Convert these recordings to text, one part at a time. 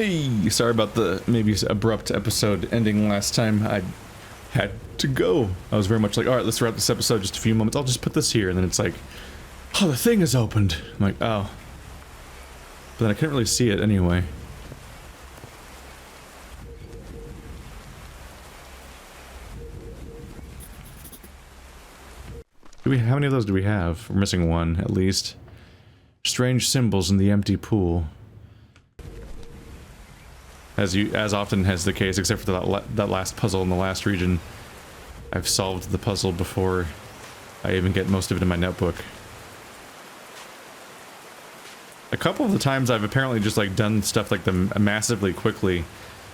Hey, sorry about the maybe abrupt episode ending last time. I had to go. I was very much like, alright, let's wrap this episode just a few moments. I'll just put this here. And then it's like, oh, the thing is opened. I'm like, oh. But then I couldn't really see it anyway. How many of those do we have? We're missing one, at least. Strange symbols in the empty pool. As often has the case, except for that last puzzle in the last region. I've solved the puzzle before I even get most of it in my notebook. A couple of the times I've apparently just like done stuff like them massively quickly,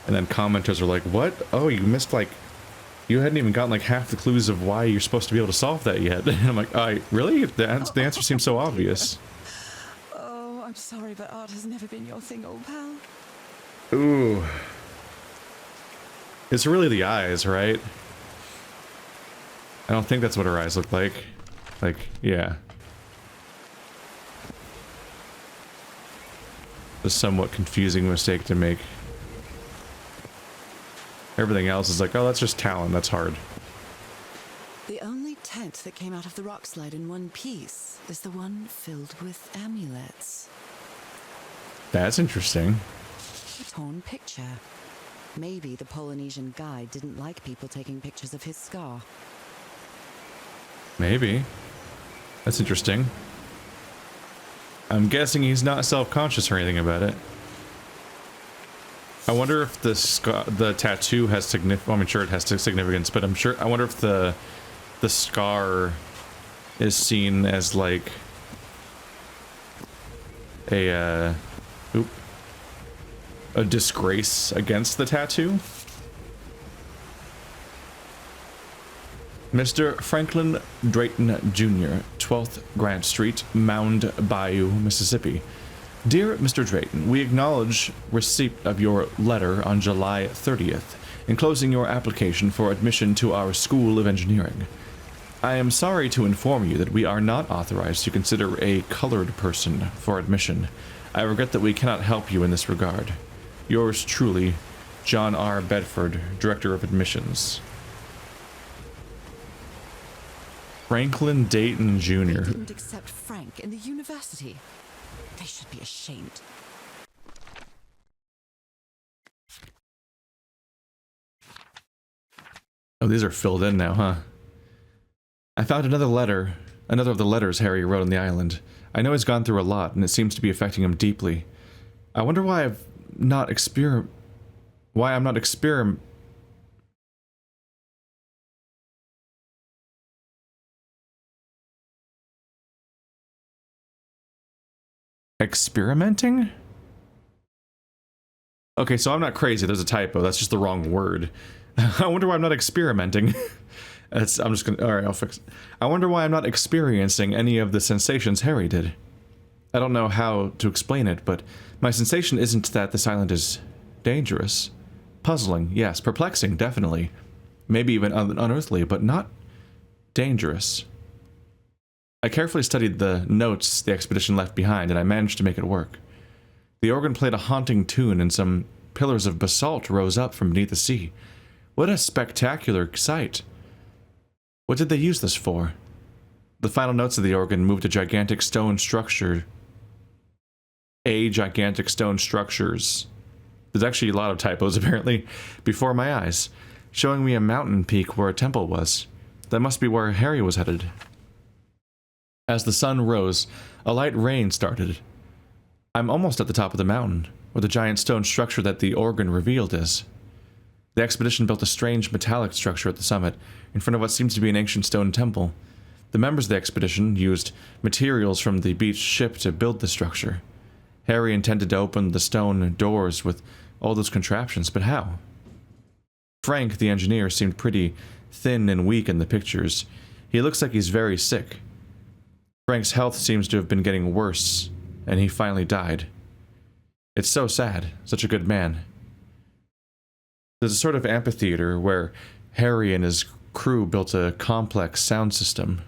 and then commenters are like, what? Oh, you missed like... You hadn't even gotten like half the clues of why you're supposed to be able to solve that yet. And I'm like, really? The answer seems so obvious. Oh, I'm sorry, but art has never been your thing, old pal. Ooh. It's really the eyes, right? I don't think that's what her eyes look like. Like, yeah. A somewhat confusing mistake to make. Everything else is like, oh, that's just talent, that's hard. The only tent that came out of the rock slide in one piece is the one filled with amulets. That's interesting. A torn picture. Maybe the Polynesian guide didn't like people taking pictures of his scar. Maybe. That's interesting. I'm guessing he's not self-conscious or anything about it. I wonder if the tattoo has significance. Well, I'm sure it has significance, but I wonder if the scar is seen as like a disgrace against the tattoo. Mr. Franklin Drayton Jr., 12th Grant Street, Mound Bayou, Mississippi. Dear Mr. Drayton, we acknowledge receipt of your letter on July 30th, enclosing your application for admission to our School of Engineering. I am sorry to inform you that we are not authorized to consider a colored person for admission. I regret that we cannot help you in this regard. Yours truly, John R. Bedford, Director of Admissions. Franklin Dayton Jr. They didn't accept Frank in the university. They should be ashamed. Oh, these are filled in now, huh? I found another of the letters Harry wrote on the island. I know he's gone through a lot, and it seems to be affecting him deeply. I wonder why I'm not experimenting. Okay, so I'm not crazy. There's a typo. That's just the wrong word. I wonder why I'm not experimenting. I'm just gonna... Alright, I'll fix it. I wonder why I'm not experiencing any of the sensations Harry did. I don't know how to explain it, but my sensation isn't that this island is dangerous. Puzzling, yes. Perplexing, definitely. Maybe even unearthly, but not dangerous. I carefully studied the notes the expedition left behind, and I managed to make it work. The organ played a haunting tune, and some pillars of basalt rose up from beneath the sea. What a spectacular sight! What did they use this for? The final notes of the organ moved a gigantic stone structure. Gigantic stone structures. There's actually a lot of typos, apparently, before my eyes, showing me a mountain peak where a temple was. That must be where Harry was headed. As the sun rose, a light rain started. I'm almost at the top of the mountain, where the giant stone structure that the organ revealed is. The expedition built a strange metallic structure at the summit, in front of what seems to be an ancient stone temple. The members of the expedition used materials from the beached ship to build the structure. Harry intended to open the stone doors with all those contraptions, but how? Frank, the engineer, seemed pretty thin and weak in the pictures. He looks like he's very sick. Frank's health seems to have been getting worse, and he finally died. It's so sad. Such a good man. There's a sort of amphitheater where Harry and his crew built a complex sound system.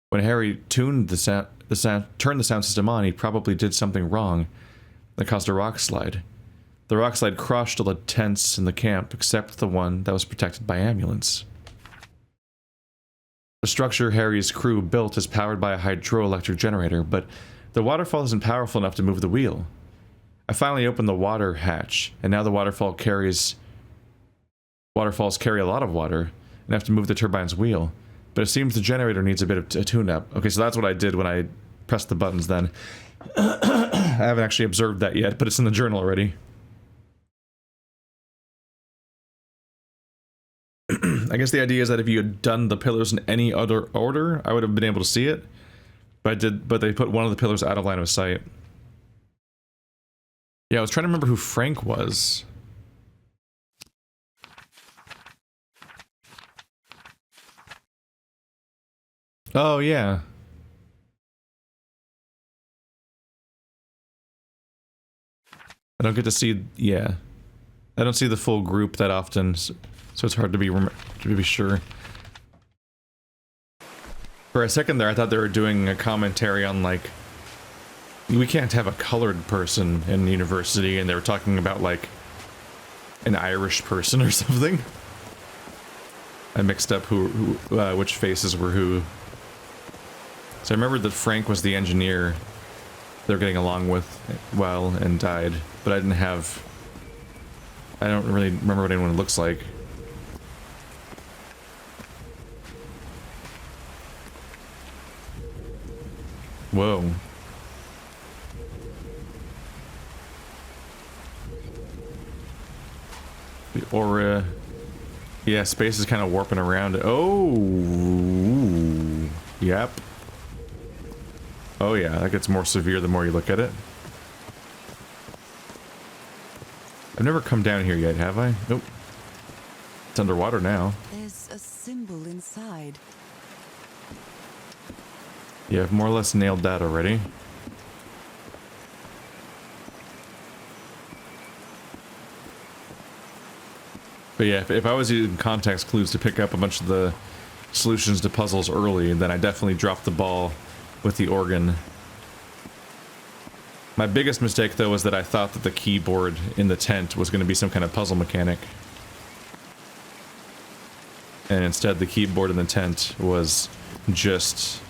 When Harry turned the sound system on, he probably did something wrong that caused a rock slide. The rock slide crushed all the tents in the camp except the one that was protected by ambulance. The structure Harry's crew built is powered by a hydroelectric generator, but the waterfall isn't powerful enough to move the wheel. I finally opened the water hatch, and now the waterfalls carry a lot of water and have to move the turbine's wheel. But it seems the generator needs a bit of a tune-up. Okay, so that's what I did when I pressed the buttons then. I haven't actually observed that yet, but it's in the journal already. I guess the idea is that if you had done the pillars in any other order, I would have been able to see it. But they put one of the pillars out of line of sight. Yeah, I was trying to remember who Frank was. Oh, yeah. I don't get to see, yeah. I don't see the full group that often, so it's hard to be sure. For a second there, I thought they were doing a commentary on, like, we can't have a colored person in university, and they were talking about, like, an Irish person or something. I mixed up which faces were who. So I remember that Frank was the engineer they were getting along with well and died, but I don't really remember what anyone looks like. Whoa. The aura. Yeah, space is kind of warping around. Oh. Yep. Oh yeah, that gets more severe the more you look at it. I've never come down here yet, have I? Nope. It's underwater now. There's a symbol inside. Yeah, I've more or less nailed that already. But yeah, if I was using context clues to pick up a bunch of the solutions to puzzles early, then I definitely dropped the ball with the organ. My biggest mistake, though, was that I thought that the keyboard in the tent was going to be some kind of puzzle mechanic. And instead, the keyboard in the tent was just...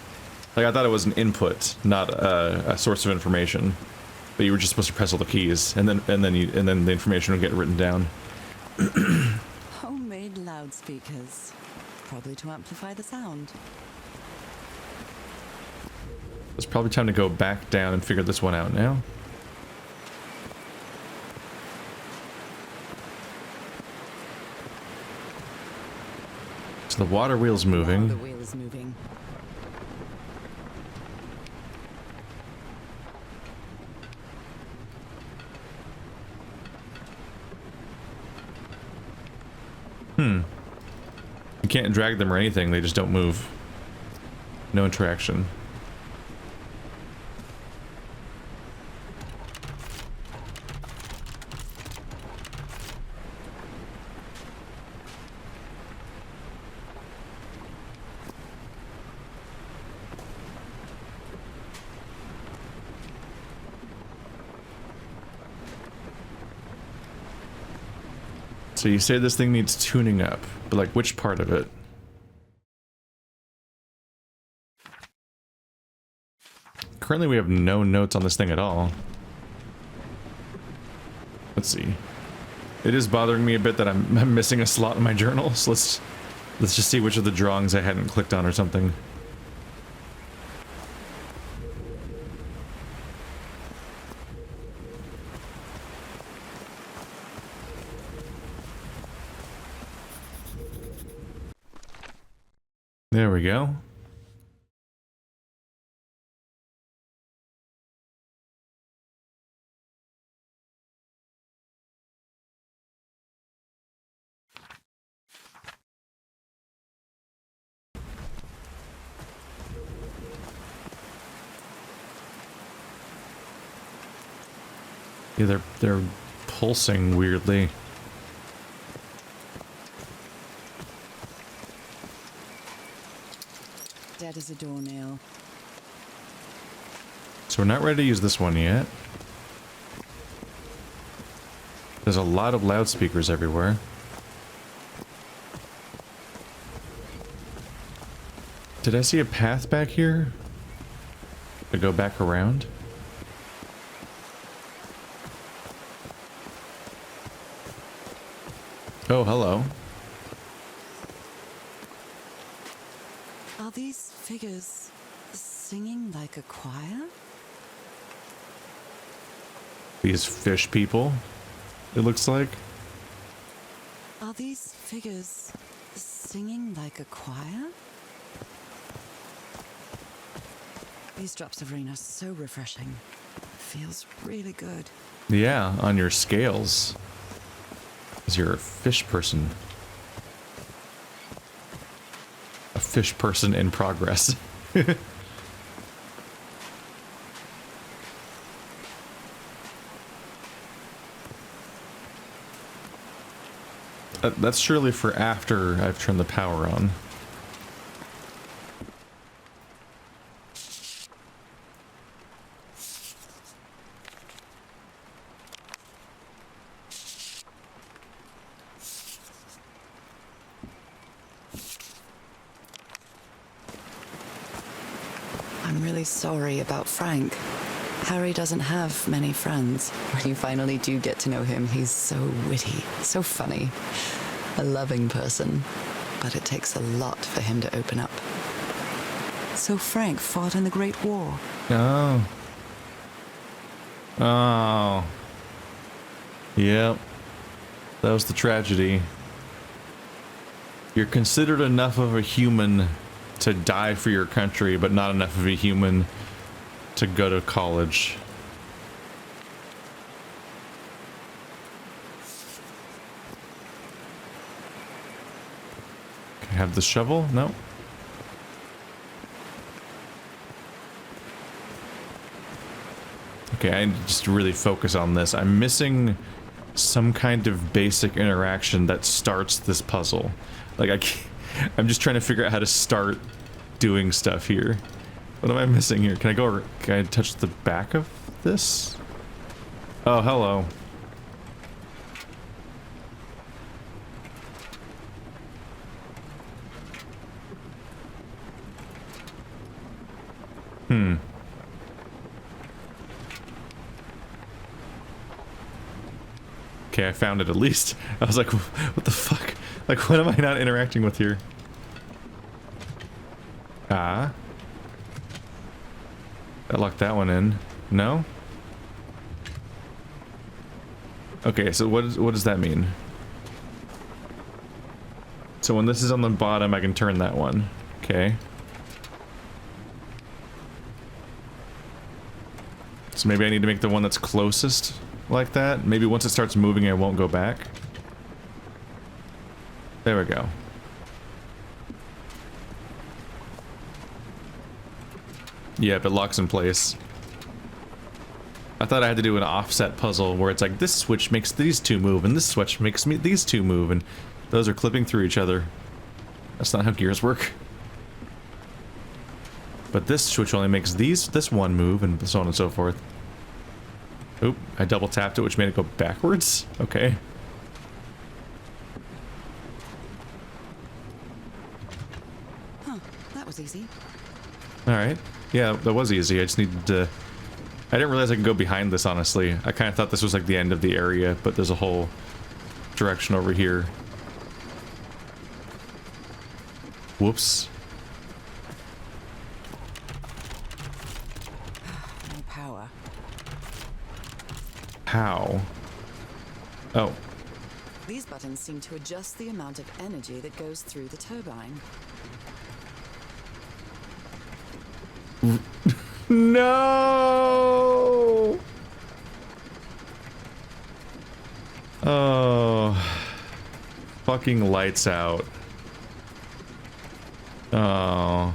like, I thought it was an input, not a source of information. But you were just supposed to press all the keys, and then the information would get written down. Homemade loudspeakers. Probably to amplify the sound. It's probably time to go back down and figure this one out now. So the water wheel's moving. The wheel is moving. You can't drag them or anything, they just don't move. No interaction. So you say this thing needs tuning up, but like which part of it? Currently we have no notes on this thing at all. Let's see. It is bothering me a bit that I'm missing a slot in my journal, so let's just see which of the drawings I hadn't clicked on or something. There we go. Yeah, they're pulsing weirdly. Dead as a doornail. So we're not ready to use this one yet. There's a lot of loudspeakers everywhere. Did I see a path back here? To go back around? Oh, hello. Are these figures singing like a choir? These fish people, it looks like. Are these figures singing like a choir? These drops of rain are so refreshing. Feels really good. Yeah, on your scales. Because you're a fish person. A fish person in progress. That's surely for after I've turned the power on. I'm really sorry about Frank. Harry doesn't have many friends. When you finally do get to know him, he's so witty, so funny. A loving person. But it takes a lot for him to open up. So Frank fought in the Great War. Oh. Oh. Yep. That was the tragedy. You're considered enough of a human to die for your country, but not enough of a human to go to college. Can I have the shovel? No. Okay, I need to just really focus on this. I'm missing some kind of basic interaction that starts this puzzle. Like, I'm just trying to figure out how to start doing stuff here. What am I missing here? Can I touch the back of this? Oh, hello. Okay, I found it at least. I was like, what the fuck? Like, what am I not interacting with here? Ah. I locked that one in. No? Okay, so what does that mean? So when this is on the bottom, I can turn that one. Okay. So maybe I need to make the one that's closest like that. Maybe once it starts moving, I won't go back. There we go. Yep, it locks in place. I thought I had to do an offset puzzle where it's like this switch makes these two move and this switch makes these two move and those are clipping through each other. That's not how gears work. But this switch only makes this one move and so on and so forth. Oop, I double tapped it, which made it go backwards? Okay. Huh, that was easy. Alright. Yeah, that was easy. I just needed to... I didn't realize I could go behind this, honestly. I kind of thought this was like the end of the area, but there's a whole direction over here. Whoops. No power. How? Oh. These buttons seem to adjust the amount of energy that goes through the turbine. No! Oh. Fucking lights out. Oh.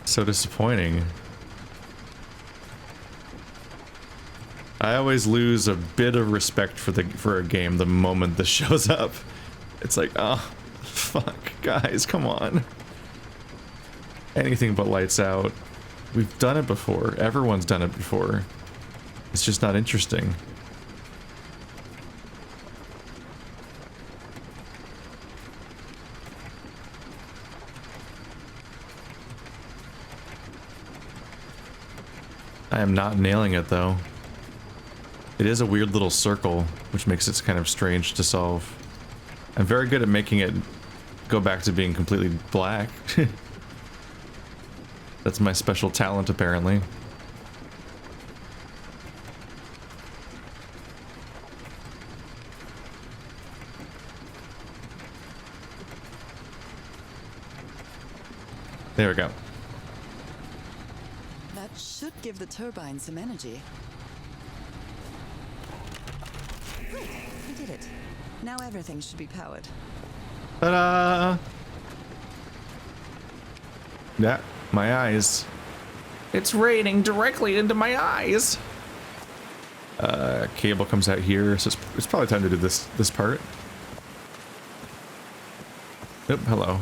So disappointing. I always lose a bit of respect for a game the moment this shows up. It's like, oh, fuck, guys, come on. Anything but lights out. We've done it before. Everyone's done it before. It's just not interesting. I am not nailing it though. It is a weird little circle, which makes it kind of strange to solve. I'm very good at making it go back to being completely black. That's my special talent, apparently. There we go. That should give the turbine some energy. Great, we did it. Now everything should be powered. Ta-da! Yeah, my eyes. It's raining directly into my eyes. Cable comes out here, so it's probably time to do this part. Yep, hello.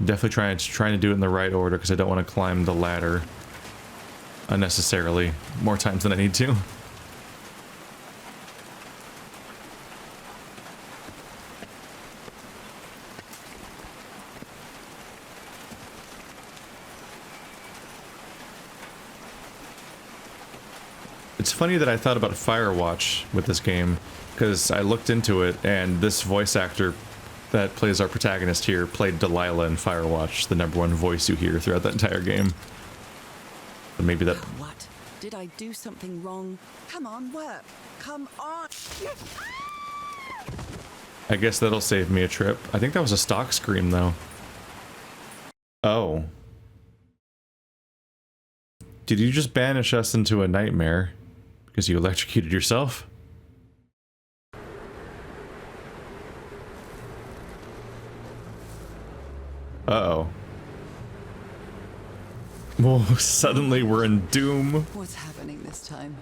Definitely trying to do it in the right order because I don't want to climb the ladder unnecessarily more times than I need to. It's funny that I thought about Firewatch with this game because I looked into it and this voice actor that plays our protagonist here played Delilah in Firewatch, the #1 voice you hear throughout that entire game. But maybe that... What? Did I do something wrong? Come on, work. Come on. I guess that'll save me a trip. I think that was a stock scream, though. Oh. Did you just banish us into a nightmare because you electrocuted yourself? Uh-oh. Whoa, suddenly we're in doom. What's happening this time?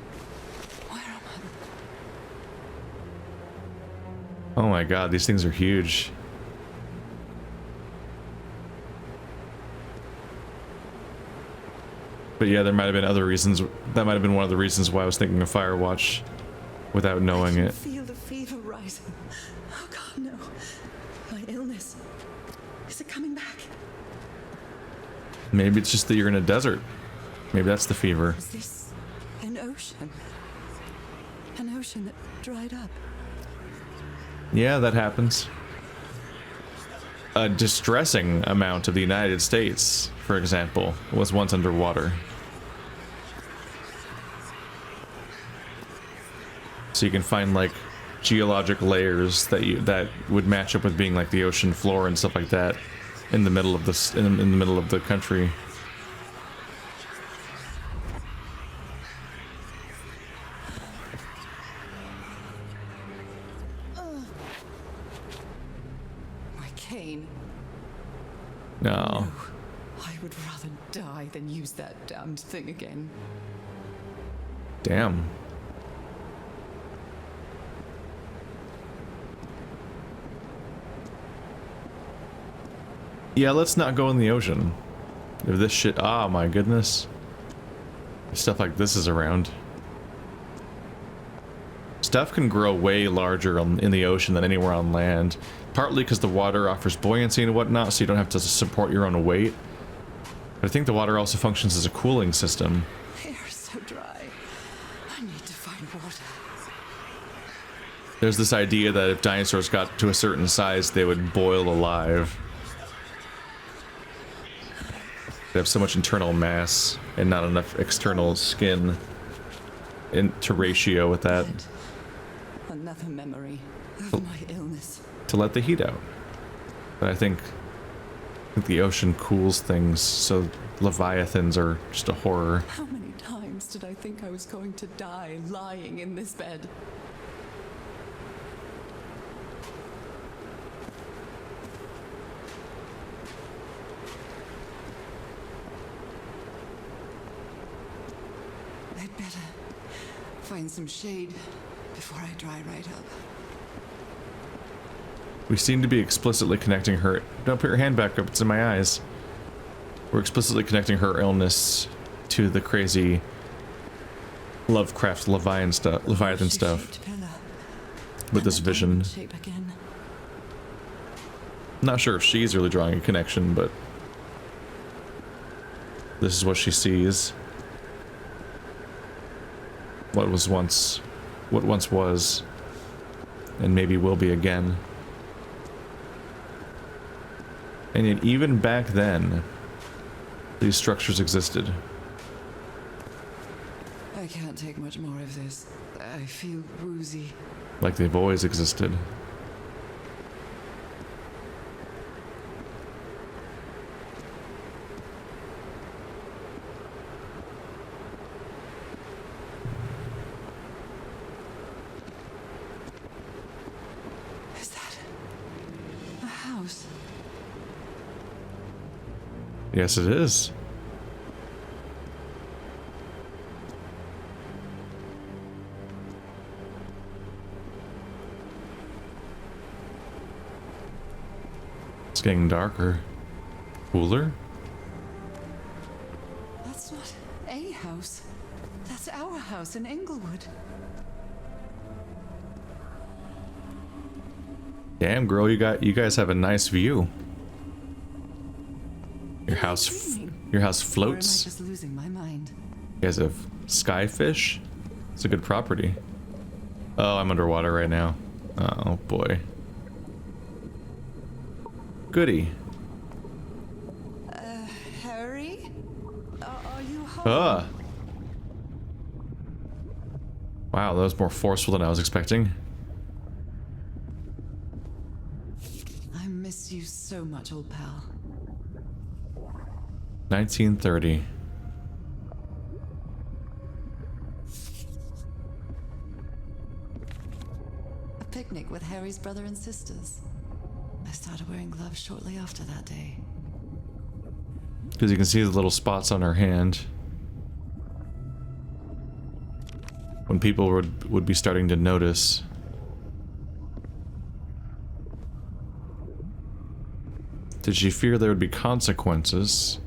Where am I? Oh my god, these things are huge. But yeah, there might have been other reasons. That might have been one of the reasons why I was thinking of Firewatch without knowing it. I feel the fever rising. Oh god, no. My illness. Is it coming back? Maybe it's just that you're in a desert. Maybe that's the fever. Is this an ocean? An ocean that dried up? Yeah, that happens. A distressing amount of the United States, for example, was once underwater. So you can find like geologic layers that would match up with being like the ocean floor and stuff like that in the middle of in the middle of the country. My cane. No. I would rather die than use that damned thing again. Damn. Yeah, let's not go in the ocean. If this shit... Ah, my goodness. If stuff like this is around. Stuff can grow way larger in the ocean than anywhere on land. Partly because the water offers buoyancy and whatnot, so you don't have to support your own weight. But I think the water also functions as a cooling system. The air is so dry. I need to find water. There's this idea that if dinosaurs got to a certain size, they would boil alive. They have so much internal mass and not enough external skin to ratio with that. Another memory of my illness. To let the heat out. But I think the ocean cools things, so leviathans are just a horror. How many times did I think I was going to die lying in this bed? I'd better find some shade before I dry right up. We seem to be explicitly connecting her... Don't put your hand back up, it's in my eyes. We're explicitly connecting her illness to the crazy Lovecraft Leviathan stuff. With this vision. Not sure if she's really drawing a connection, but... This is what she sees. What once was, and maybe will be again. And yet, even back then, these structures existed. I can't take much more of this. I feel woozy. Like they've always existed. Is that a house? Yes, it is. It's getting darker. Cooler? That's not a house. That's our house in Inglewood. Damn, girl, you guys have a nice view. Your house floats. Or am I just losing my mind? You guys have skyfish. It's a good property. Oh, I'm underwater right now. Oh boy. Goody. Harry? Are you home? Wow, that was more forceful than I was expecting. I miss you so much, old pal. 1930. A picnic with Harry's brother and sisters. I started wearing gloves shortly after that day. Because you can see the little spots on her hand. When people would be starting to notice. Did she fear there would be consequences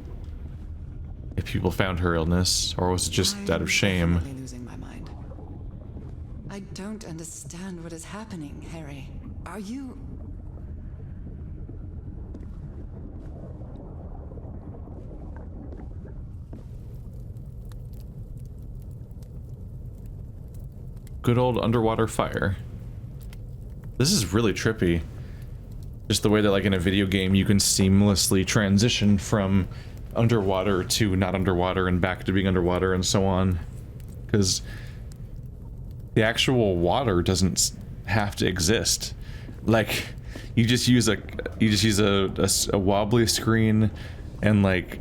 if people found her illness, or was it just out of shame? I'm definitely losing my mind. I don't understand what is happening, Harry. Are you... Good old underwater fire. This is really trippy. Just the way that, like, in a video game, you can seamlessly transition from underwater to not underwater and back to being underwater and so on. Because the actual water doesn't have to exist. Like, you just use a wobbly screen and, like,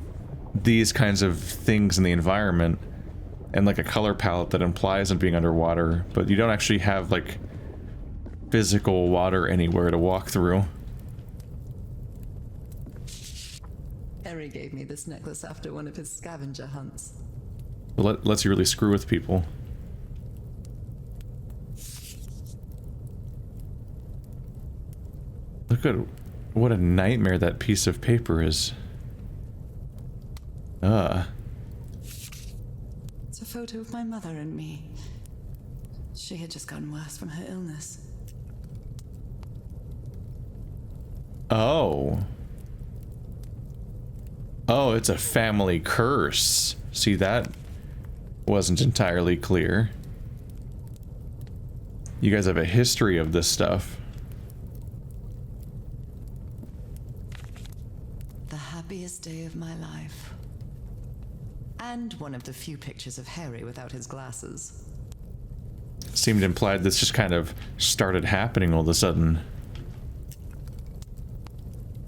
these kinds of things in the environment, and like a color palette that implies it being underwater, but you don't actually have like physical water anywhere to walk through. Harry gave me this necklace after one of his scavenger hunts. Lets you really screw with people. Look at what a nightmare that piece of paper is. It's a photo of my mother and me. She had just gotten worse from her illness. Oh. Oh, it's a family curse. See, that wasn't entirely clear. You guys have a history of this stuff. The happiest day of my life. And one of the few pictures of Harry without his glasses. Seemed implied this just kind of started happening all of a sudden.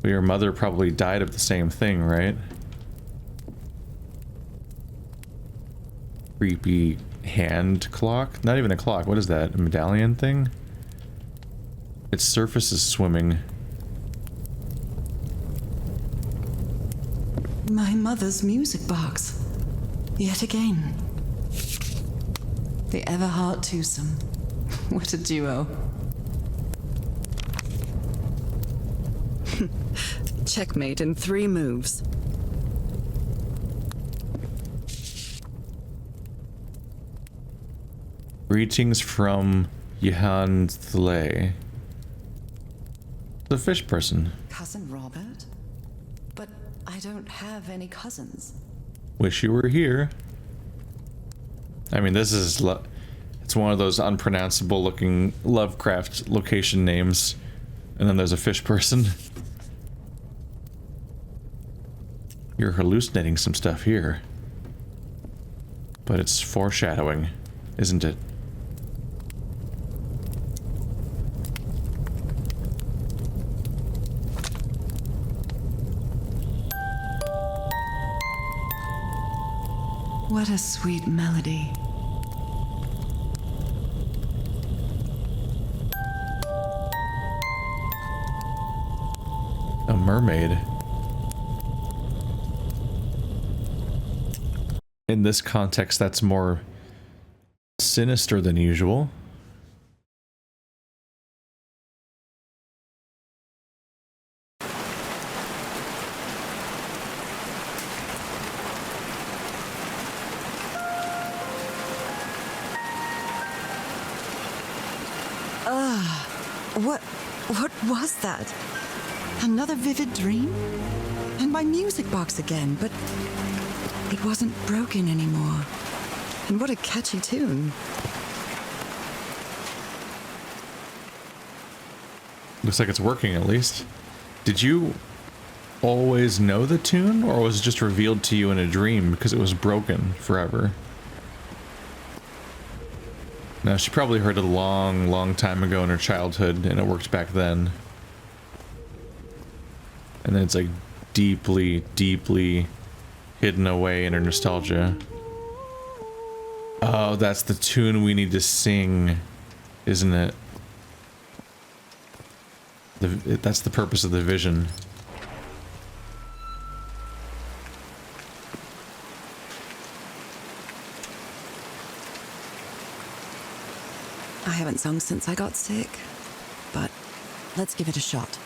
Well, your mother probably died of the same thing, right? Creepy hand clock? Not even a clock. What is that? A medallion thing? Its surface is swimming. My mother's music box. Yet again. The Everhart twosome. What a duo. Checkmate in 3 moves. Greetings from Johan Thley. The fish person. Cousin Robert? But I don't have any cousins. Wish you were here. I mean, this is... It's one of those unpronounceable looking Lovecraft location names. And then there's a fish person. You're hallucinating some stuff here. But it's foreshadowing, isn't it? What a sweet melody. A mermaid. In this context, that's more sinister than usual. What was that? Another vivid dream? And my music box again, but it wasn't broken anymore. And what a catchy tune. Looks like it's working at least. Did you always know the tune, or was it just revealed to you in a dream because it was broken forever? No, she probably heard it a long, long time ago in her childhood, and it worked back then. And then it's like deeply, deeply hidden away in her nostalgia. Oh, that's the tune we need to sing, isn't it? That's the purpose of the vision. I haven't sung since I got sick, but let's give it a shot.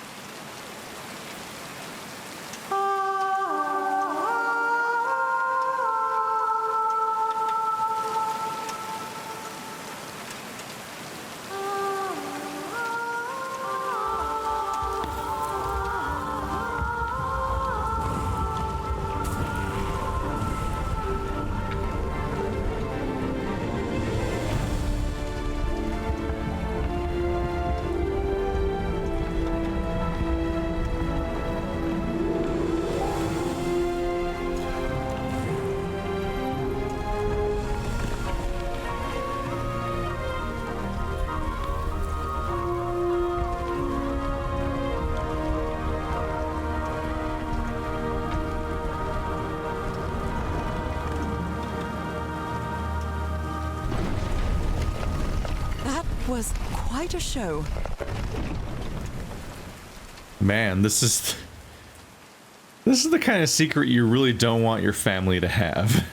Was quite a show. Man, this is the kind of secret you really don't want your family to have.